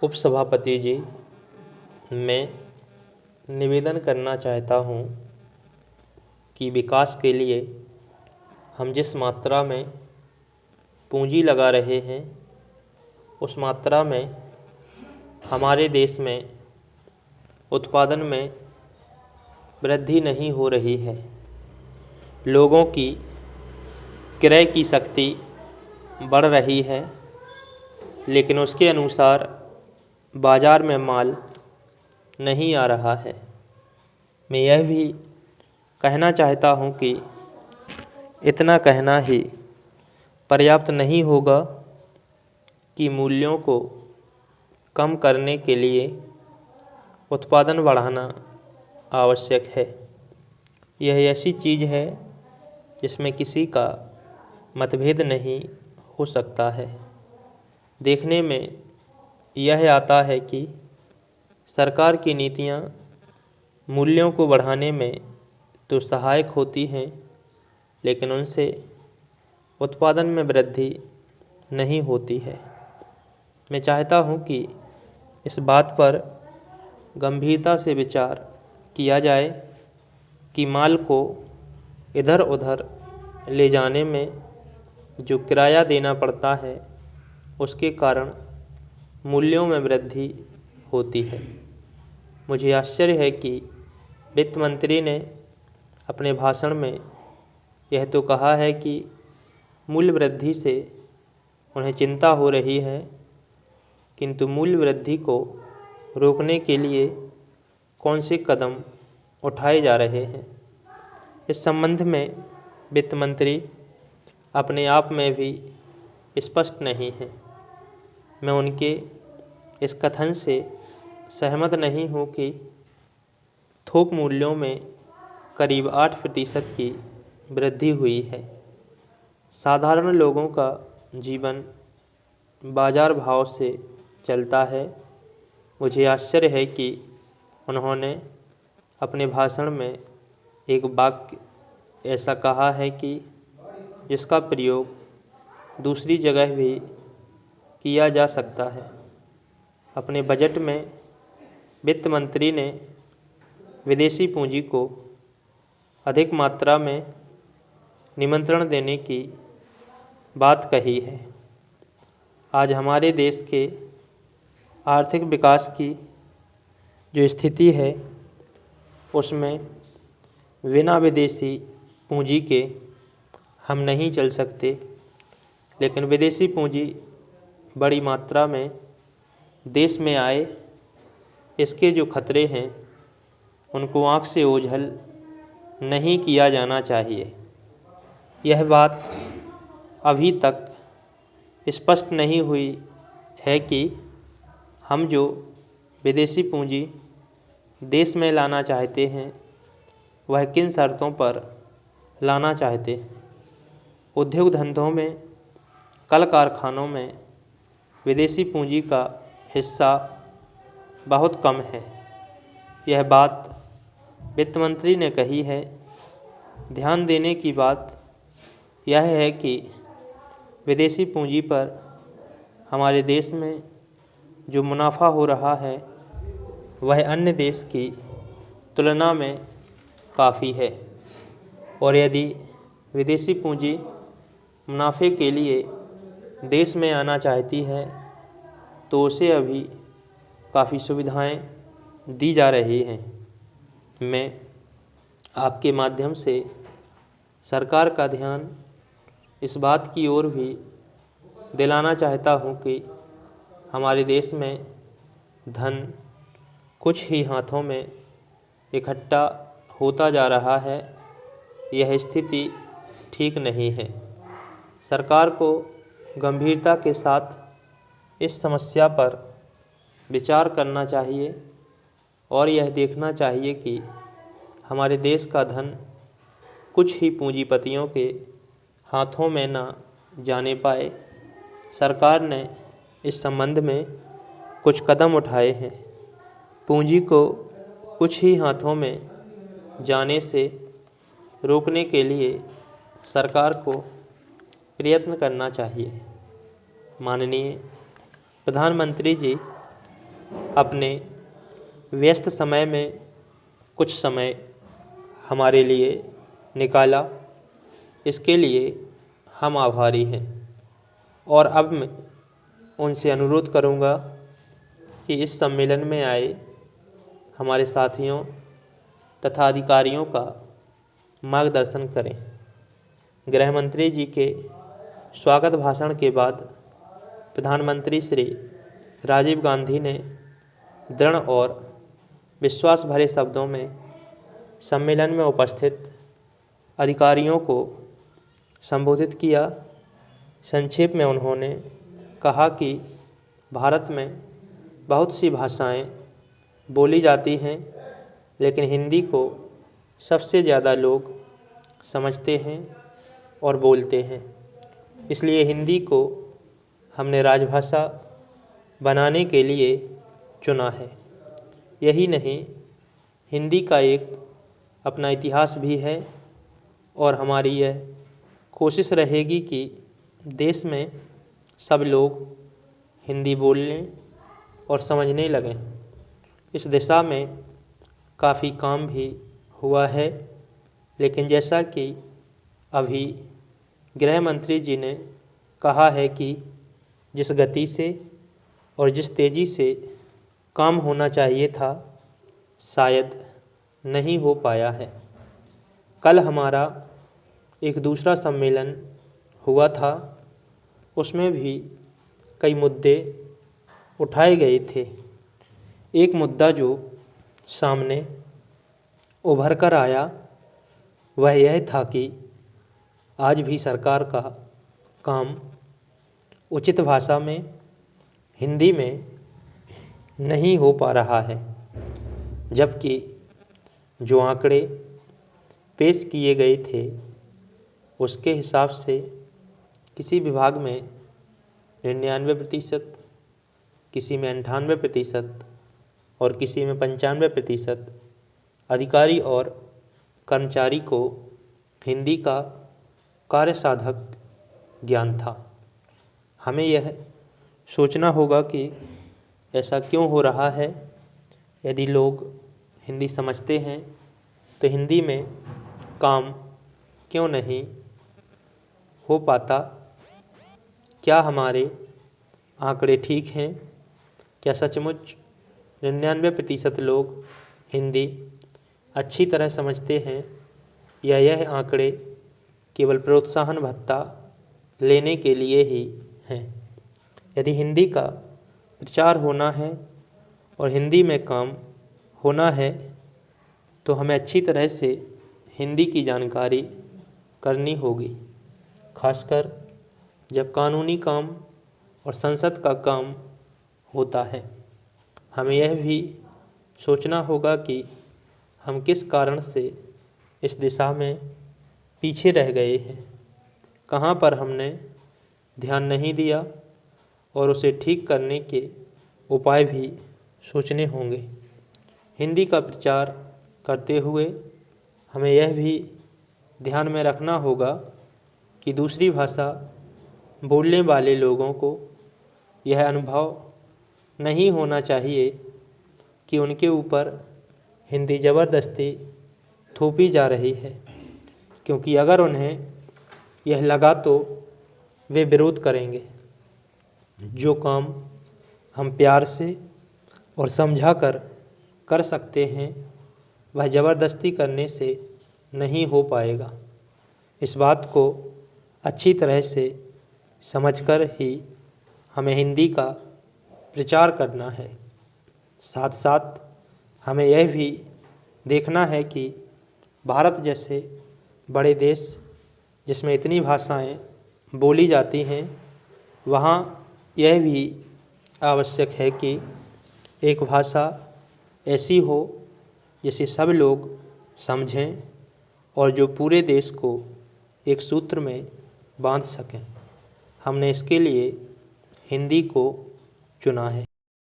उपसभापति जी, मैं निवेदन करना चाहता हूँ कि विकास के लिए हम जिस मात्रा में पूंजी लगा रहे हैं उस मात्रा में हमारे देश में उत्पादन में वृद्धि नहीं हो रही है। लोगों की क्रय की शक्ति बढ़ रही है, लेकिन उसके अनुसार बाज़ार में माल नहीं आ रहा है। मैं यह भी कहना चाहता हूँ कि इतना कहना ही पर्याप्त नहीं होगा कि मूल्यों को कम करने के लिए उत्पादन बढ़ाना आवश्यक है। यह ऐसी चीज़ है जिसमें किसी का मतभेद नहीं हो सकता है। देखने में यह आता है कि सरकार की नीतियाँ मूल्यों को बढ़ाने में तो सहायक होती हैं, लेकिन उनसे उत्पादन में वृद्धि नहीं होती है। मैं चाहता हूँ कि इस बात पर गंभीरता से विचार किया जाए कि माल को इधर उधर ले जाने में जो किराया देना पड़ता है उसके कारण मूल्यों में वृद्धि होती है। मुझे आश्चर्य है कि वित्त मंत्री ने अपने भाषण में यह तो कहा है कि मूल्य वृद्धि से उन्हें चिंता हो रही है, किंतु मूल्य वृद्धि को रोकने के लिए कौन से कदम उठाए जा रहे हैं, इस संबंध में वित्त मंत्री अपने आप में भी स्पष्ट नहीं हैं। मैं उनके इस कथन से सहमत नहीं हूँ कि थोक मूल्यों में करीब 8% की वृद्धि हुई है। साधारण लोगों का जीवन बाजार भाव से चलता है। मुझे आश्चर्य है कि उन्होंने अपने भाषण में एक वाक्य ऐसा कहा है कि जिसका प्रयोग दूसरी जगह भी किया जा सकता है। अपने बजट में वित्त मंत्री ने विदेशी पूंजी को अधिक मात्रा में निमंत्रण देने की बात कही है। आज हमारे देश के आर्थिक विकास की जो स्थिति है उसमें बिना विदेशी पूंजी के हम नहीं चल सकते, लेकिन विदेशी पूंजी बड़ी मात्रा में देश में आए, इसके जो खतरे हैं उनको आँख से ओझल नहीं किया जाना चाहिए। यह बात अभी तक स्पष्ट नहीं हुई है कि हम जो विदेशी पूंजी देश में लाना चाहते हैं वह किन शर्तों पर लाना चाहते हैं। उद्योग धंधों में, कल कारखानों में विदेशी पूंजी का हिस्सा बहुत कम है। यह बात वित्त मंत्री ने कही है। ध्यान देने की बात यह है कि विदेशी पूंजी पर हमारे देश में जो मुनाफा हो रहा है वह अन्य देश की तुलना में काफ़ी है, और यदि विदेशी पूंजी मुनाफे के लिए देश में आना चाहती है तो उसे अभी काफ़ी सुविधाएं दी जा रही हैं। मैं आपके माध्यम से सरकार का ध्यान इस बात की ओर भी दिलाना चाहता हूँ कि हमारे देश में धन कुछ ही हाथों में इकट्ठा होता जा रहा है। यह स्थिति ठीक नहीं है। सरकार को गंभीरता के साथ इस समस्या पर विचार करना चाहिए और यह देखना चाहिए कि हमारे देश का धन कुछ ही पूंजीपतियों के हाथों में ना जाने पाए। सरकार ने इस संबंध में कुछ कदम उठाए हैं। पूंजी को कुछ ही हाथों में जाने से रोकने के लिए सरकार को प्रयत्न करना चाहिए। माननीय प्रधानमंत्री जी, अपने व्यस्त समय में कुछ समय हमारे लिए निकाला, इसके लिए हम आभारी हैं। और अब मैं उनसे अनुरोध करूंगा कि इस सम्मेलन में आए हमारे साथियों तथा अधिकारियों का मार्गदर्शन करें। गृह मंत्री जी के स्वागत भाषण के बाद प्रधानमंत्री श्री राजीव गांधी ने दृढ़ और विश्वास भरे शब्दों में सम्मेलन में उपस्थित अधिकारियों को संबोधित किया। संक्षेप में उन्होंने कहा कि भारत में बहुत सी भाषाएं बोली जाती हैं, लेकिन हिंदी को सबसे ज़्यादा लोग समझते हैं और बोलते हैं। इसलिए हिंदी को हमने राजभाषा बनाने के लिए चुना है। यही नहीं, हिंदी का एक अपना इतिहास भी है और हमारी यह कोशिश रहेगी कि देश में सब लोग हिंदी बोलने और समझने लगें। इस दिशा में काफ़ी काम भी हुआ है, लेकिन जैसा कि अभी गृह मंत्री जी ने कहा है कि जिस गति से और जिस तेज़ी से काम होना चाहिए था, शायद नहीं हो पाया है। कल हमारा एक दूसरा सम्मेलन हुआ था, उसमें भी कई मुद्दे उठाए गए थे। एक मुद्दा जो सामने उभर कर आया वह यह था कि आज भी सरकार का काम उचित भाषा में, हिंदी में नहीं हो पा रहा है, जबकि जो आंकड़े पेश किए गए थे उसके हिसाब से किसी विभाग में 99%, किसी में 98% और किसी में 95% अधिकारी और कर्मचारी को हिंदी का कार्यसाधक ज्ञान था। हमें यह सोचना होगा कि ऐसा क्यों हो रहा है। यदि लोग हिंदी समझते हैं तो हिंदी में काम क्यों नहीं हो पाता? क्या हमारे आंकड़े ठीक हैं? क्या सचमुच 99% लोग हिंदी अच्छी तरह समझते हैं, या यह आंकड़े केवल प्रोत्साहन भत्ता लेने के लिए ही हैं? यदि हिंदी का प्रचार होना है और हिंदी में काम होना है तो हमें अच्छी तरह से हिंदी की जानकारी करनी होगी, खासकर जब कानूनी काम और संसद का काम होता है। हमें यह भी सोचना होगा कि हम किस कारण से इस दिशा में पीछे रह गए हैं, कहाँ पर हमने ध्यान नहीं दिया, और उसे ठीक करने के उपाय भी सोचने होंगे। हिंदी का प्रचार करते हुए हमें यह भी ध्यान में रखना होगा कि दूसरी भाषा बोलने वाले लोगों को यह अनुभव नहीं होना चाहिए कि उनके ऊपर हिंदी ज़बरदस्ती थोपी जा रही है, क्योंकि अगर उन्हें यह लगा तो वे विरोध करेंगे। जो काम हम प्यार से और समझा कर सकते हैं वह ज़बरदस्ती करने से नहीं हो पाएगा। इस बात को अच्छी तरह से समझकर ही हमें हिंदी का प्रचार करना है। साथ साथ हमें यह भी देखना है कि भारत जैसे बड़े देश जिसमें इतनी भाषाएं बोली जाती हैं, वहाँ यह भी आवश्यक है कि एक भाषा ऐसी हो जिसे सब लोग समझें और जो पूरे देश को एक सूत्र में बांध सकें। हमने इसके लिए हिंदी को चुना है।